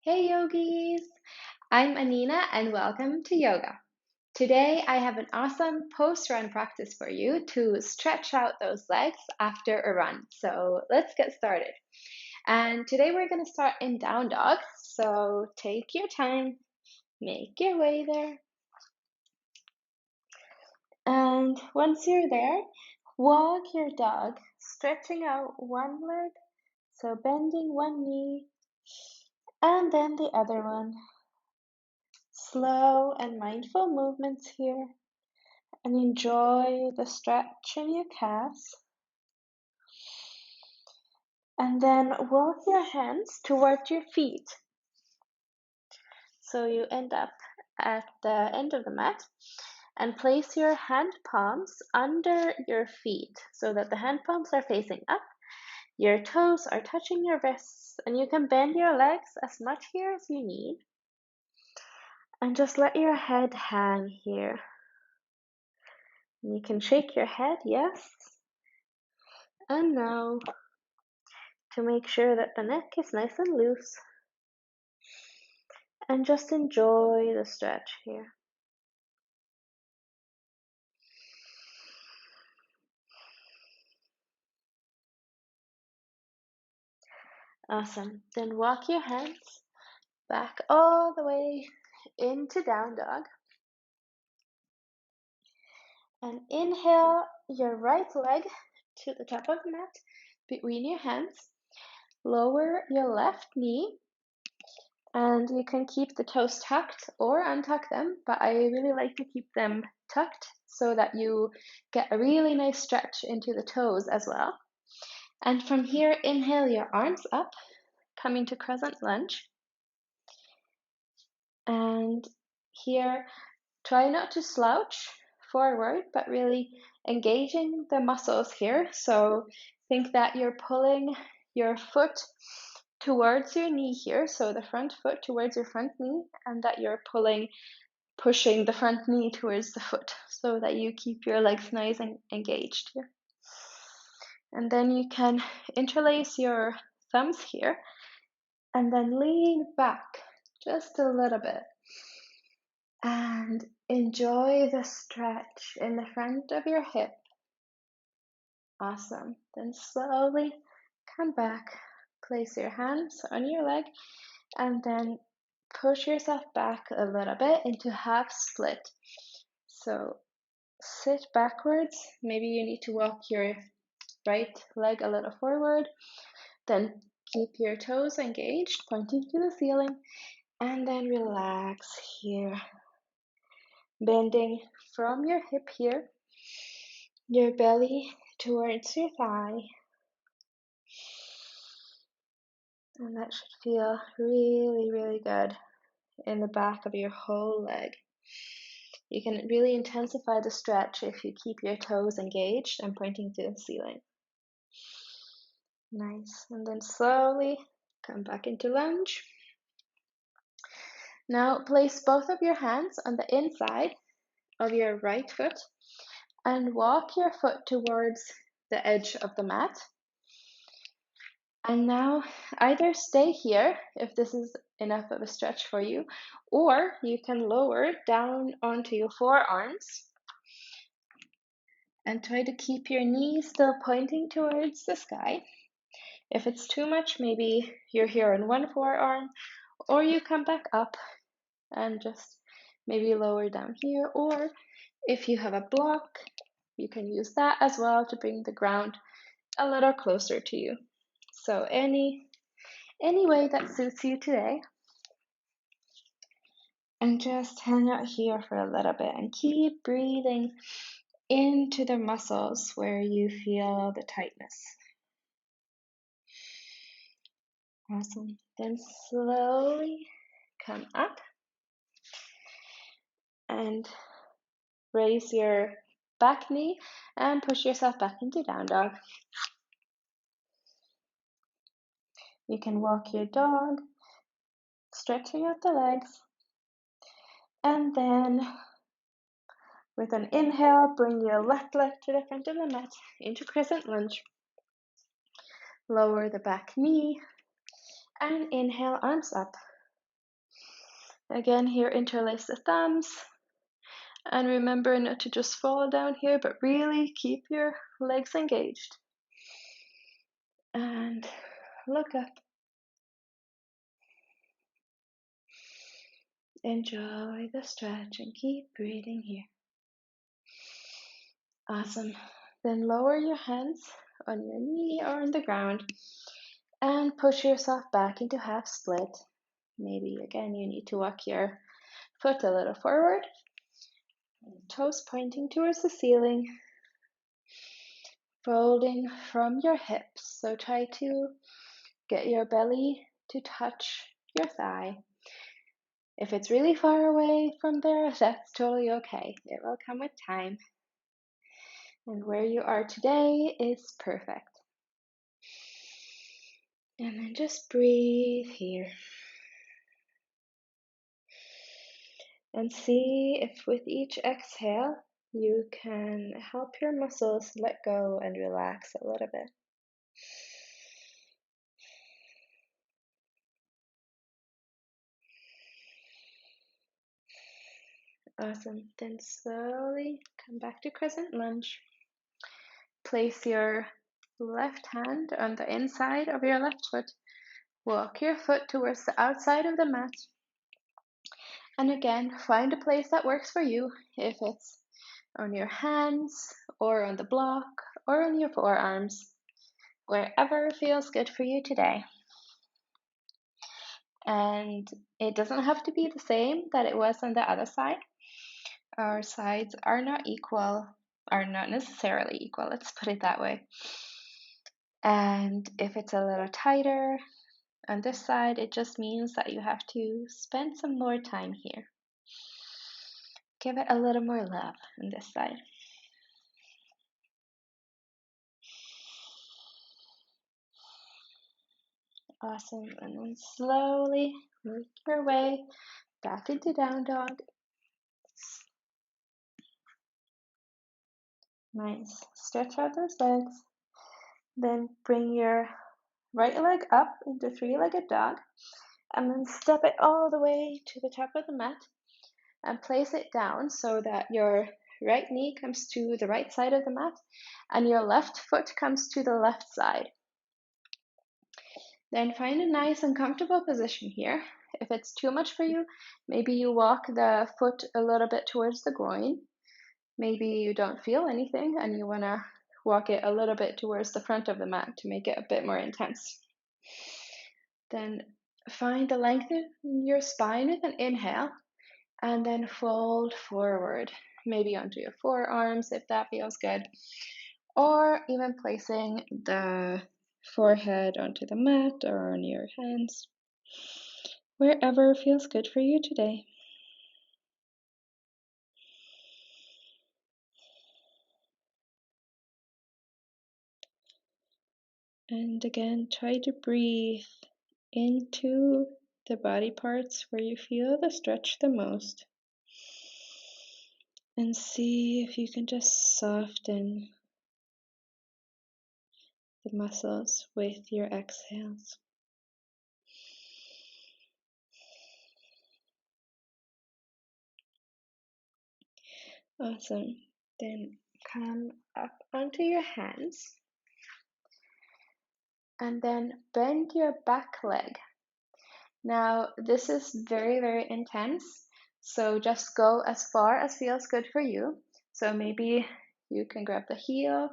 Hey yogis! I'm Anniina and welcome to yoga. Today I have an awesome post-run practice for you to stretch out those legs after a run. So let's get started. And today we're going to start in down dog. So take your time, make your way there. And once you're there, walk your dog, stretching out one leg, so bending one knee, and then the other one. Slow and mindful movements here, and enjoy the stretch in your calves. And then walk your hands towards your feet. So you end up at the end of the mat and place your hand palms under your feet so that the hand palms are facing up. Your toes are touching your wrists, and you can bend your legs as much here as you need. And just let your head hang here. You can shake your head, yes. And now, to make sure that the neck is nice and loose, and just enjoy the stretch here. Awesome. Then walk your hands back all the way into down dog. And inhale your right leg to the top of the mat between your hands. Lower your left knee, and you can keep the toes tucked or untuck them, but I really like to keep them tucked so that you get a really nice stretch into the toes as well. And from here, inhale your arms up, coming to Crescent Lunge. And here, try not to slouch forward, but really engaging the muscles here. So think that you're pulling your foot towards your knee here, so the front foot towards your front knee, and that you're pushing the front knee towards the foot so that you keep your legs nice and engaged here. And then you can interlace your thumbs here and then lean back just a little bit and enjoy the stretch in the front of your hip. Awesome. Then slowly come back, place your hands on your leg, and then push yourself back a little bit into half split. So sit backwards. Maybe you need to walk your right leg a little forward. Then keep your toes engaged, pointing to the ceiling, and then relax here. Bending from your hip here, your belly towards your thigh. And that should feel really, really good in the back of your whole leg. You can really intensify the stretch if you keep your toes engaged and pointing to the ceiling. Nice. And then slowly come back into lunge. Now place both of your hands on the inside of your right foot and walk your foot towards the edge of the mat. And now either stay here if this is enough of a stretch for you, or you can lower down onto your forearms and try to keep your knees still pointing towards the sky. If it's too much, maybe you're here on one forearm, or you come back up and just maybe lower down here, or if you have a block, you can use that as well to bring the ground a little closer to you. So any way that suits you today. And just hang out here for a little bit and keep breathing into the muscles where you feel the tightness. Awesome. Then slowly come up and raise your back knee and push yourself back into down dog. You can walk your dog, stretching out the legs. And then with an inhale, bring your left leg to the front of the mat into Crescent Lunge. Lower the back knee and inhale, arms up. Again, here, interlace the thumbs. And remember not to just fall down here, but really keep your legs engaged. And look up. Enjoy the stretch and keep breathing here. Awesome. Then lower your hands on your knee or on the ground and push yourself back into half split. Maybe again you need to walk your foot a little forward. Toes pointing towards the ceiling. Folding from your hips. So try to get your belly to touch your thigh. If it's really far away from there, that's totally okay. It will come with time. And where you are today is perfect. And then just breathe here. And see if with each exhale, you can help your muscles let go and relax a little bit. Awesome. Then slowly come back to Crescent Lunge. Place your left hand on the inside of your left foot. Walk your foot towards the outside of the mat. And again, find a place that works for you. If it's on your hands, or on the block, or on your forearms. Wherever feels good for you today. And it doesn't have to be the same that it was on the other side. Our sides are not equal, are not necessarily equal, let's put it that way. And if it's a little tighter on this side, it just means that you have to spend some more time here. Give it a little more love on this side. Awesome. And then slowly make your way back into down dog. Nice. Stretch out those legs. Then bring your right leg up into three-legged dog. And then step it all the way to the top of the mat. And place it down so that your right knee comes to the right side of the mat. And your left foot comes to the left side. Then find a nice and comfortable position here. If it's too much for you, maybe you walk the foot a little bit towards the groin. Maybe you don't feel anything and you want to walk it a little bit towards the front of the mat to make it a bit more intense. Then find the length in your spine with an inhale and then fold forward, maybe onto your forearms if that feels good, or even placing the forehead onto the mat or on your hands, wherever feels good for you today. And again, try to breathe into the body parts where you feel the stretch the most. And see if you can just soften the muscles with your exhales. Awesome. Then come up onto your hands and then bend your back leg. Now, this is very, very intense, so just go as far as feels good for you. So maybe you can grab the heel,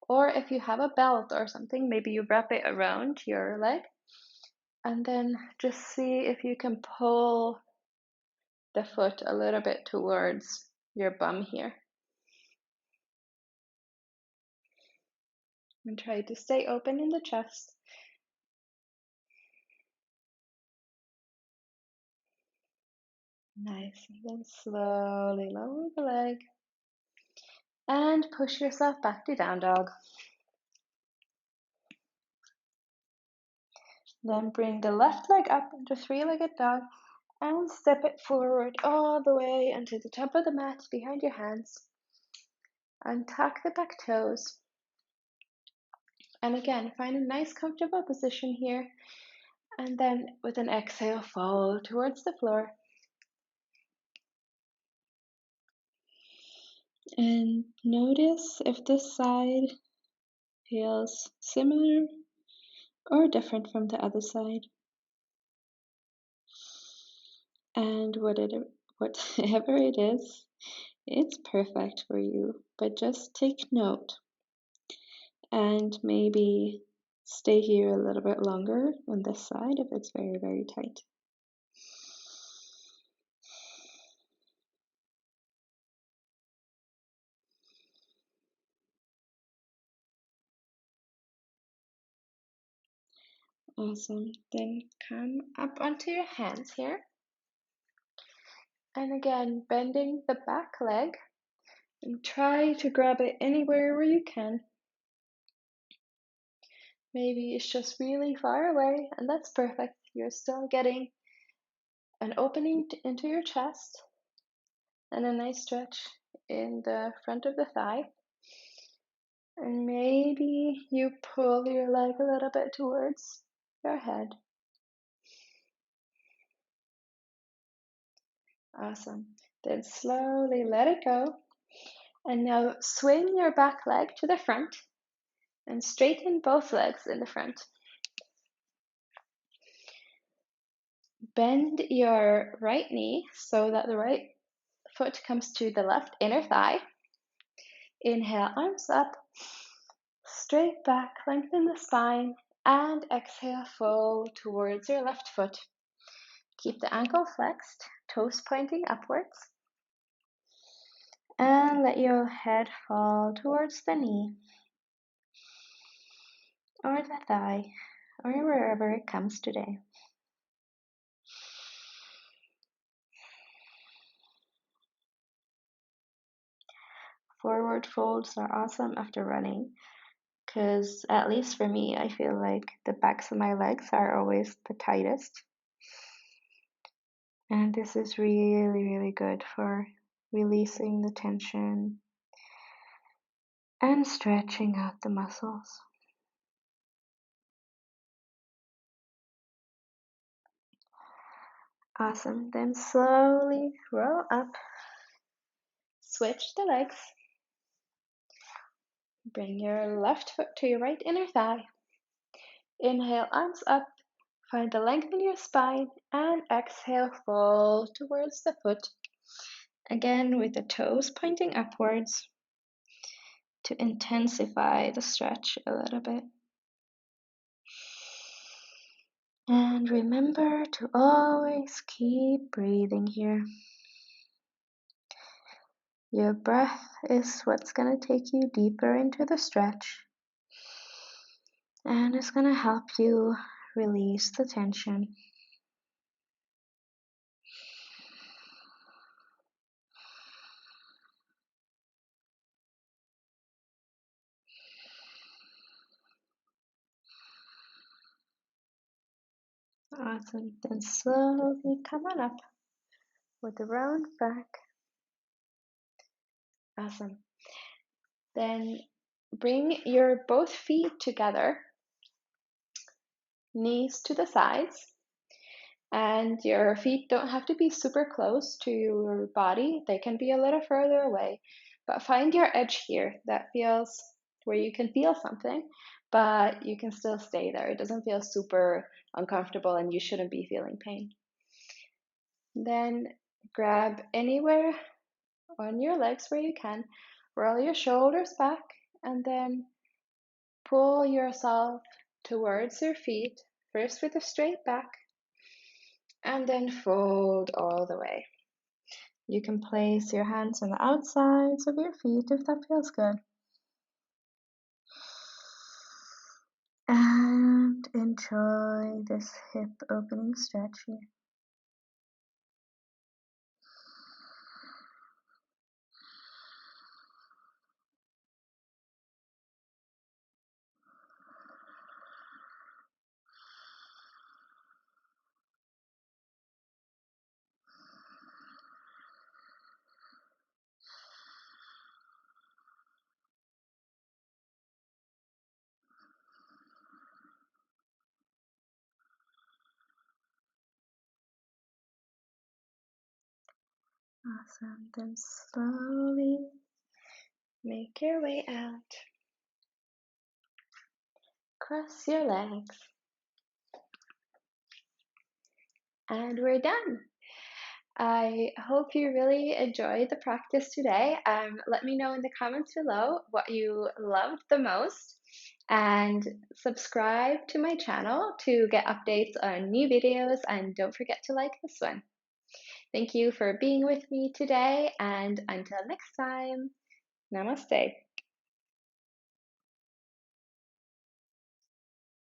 or if you have a belt or something, maybe you wrap it around your leg. And then just see if you can pull the foot a little bit towards your bum here. And try to stay open in the chest. Nice. And then slowly lower the leg. And push yourself back to down dog. Then bring the left leg up into three-legged dog and step it forward all the way onto the top of the mat behind your hands. And tuck the back toes. And again, find a nice comfortable position here. And then with an exhale, fall towards the floor. And notice if this side feels similar or different from the other side. And whatever it is, it's perfect for you, but just take note and maybe stay here a little bit longer on this side if it's very, very tight. Awesome. Then come up onto your hands here. And again, bending the back leg and try to grab it anywhere where you can. Maybe it's just really far away, and that's perfect. You're still getting an opening into your chest and a nice stretch in the front of the thigh. And maybe you pull your leg a little bit towards your head. Awesome. Then slowly let it go. And now swing your back leg to the front and straighten both legs in the front. Bend your right knee so that the right foot comes to the left inner thigh. Inhale, arms up, straight back, lengthen the spine, and exhale, fold towards your left foot. Keep the ankle flexed, toes pointing upwards. And let your head fall towards the knee or the thigh or wherever it comes today. Forward folds are awesome after running because, at least for me, I feel like the backs of my legs are always the tightest. And this is really, really good for releasing the tension and stretching out the muscles. Awesome. Then slowly roll up. Switch the legs. Bring your left foot to your right inner thigh. Inhale, arms up. Find the length in your spine. And exhale, fold towards the foot. Again, with the toes pointing upwards to intensify the stretch a little bit. And remember to always keep breathing here. Your breath is what's going to take you deeper into the stretch. And it's going to help you release the tension. Awesome. Then slowly come on up with the round back. Awesome. Then bring your both feet together, knees to the sides, and your feet don't have to be super close to your body. They can be a little further away, but find your edge here that feels where you can feel something, but you can still stay there. It doesn't feel super uncomfortable and you shouldn't be feeling pain. Then grab anywhere on your legs where you can, roll your shoulders back, and then pull yourself towards your feet, first with a straight back, and then fold all the way. You can place your hands on the outsides of your feet if that feels good. And enjoy this hip opening stretch here. Awesome. Then slowly Make your way out. Cross your legs. And we're done. I hope you really enjoyed the practice today. Let me know in the comments below what you loved the most, and subscribe to my channel to get updates on new videos, and don't forget to like this one. Thank you for being with me today, and until next time, namaste.